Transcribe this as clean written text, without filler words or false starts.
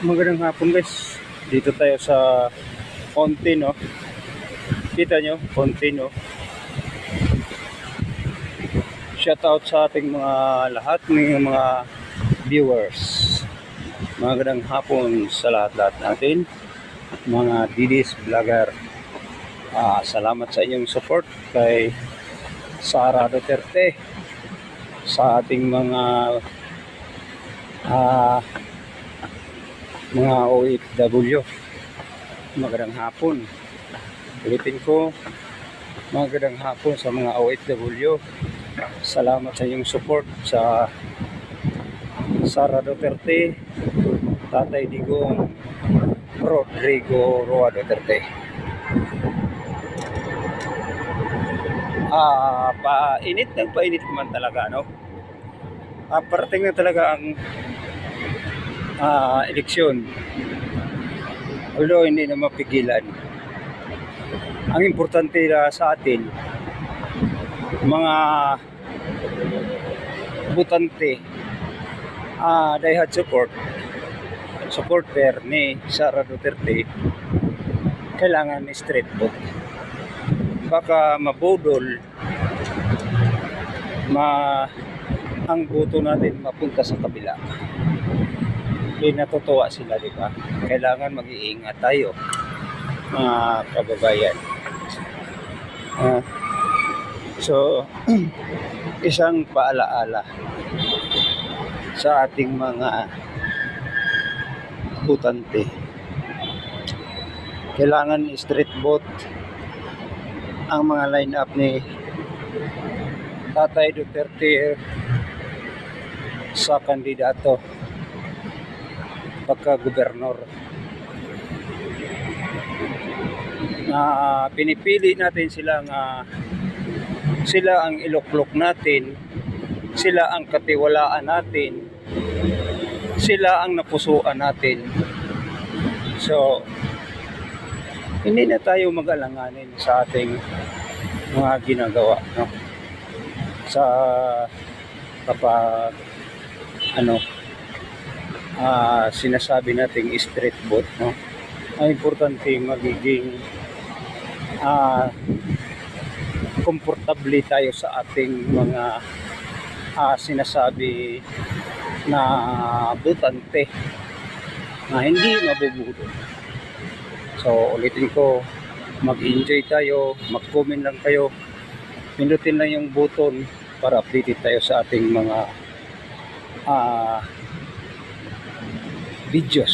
Magandang hapon guys. Dito tayo sa Fonte, no? Kita nyo, Fonte, no? Shout out sa ating mga lahat ng mga viewers. Magandang hapon sa lahat-lahat natin. Mga Didis Vlogger. Salamat sa inyong support kay Sara Duterte, sa ating mga OFW. Magandang hapon. Ulitin ko, magandang hapon sa mga OFW. Salamat sa inyong support sa Sara Duterte, Tatay Digong, Rodrigo Roa Duterte. Painit naman talaga, no? Parating na talaga ang eleksyon. Although hindi na mapigilan. Ang importante sa atin, mga butante, diehard supporter ni Sara Duterte, kailangan straight vote. Baka mabudol ang boto natin mapunta sa kabila. Hindi natutuwa sila, di ba? Kailangan mag-iingat tayo, mga kababayan. So, isang paalaala sa ating mga butante. Kailangan straight vote ang mga line-up ni Tatay Duterte sa kandidato pagka-gobernador. Pinipili natin sila ang iluklok natin, sila ang katiwalaan natin, sila ang napusuan natin. So, hindi na tayo mag-alanganin sa ating mga ginagawa, no? Sa kapag sinasabi nating straight vote, no? Ang importante magiging komportable tayo sa ating mga sinasabi na butante na hindi mabubudol. So ulitin ko, mag-enjoy tayo, mag-comment lang kayo, pindutin lang yung button para updated tayo sa ating mga videos.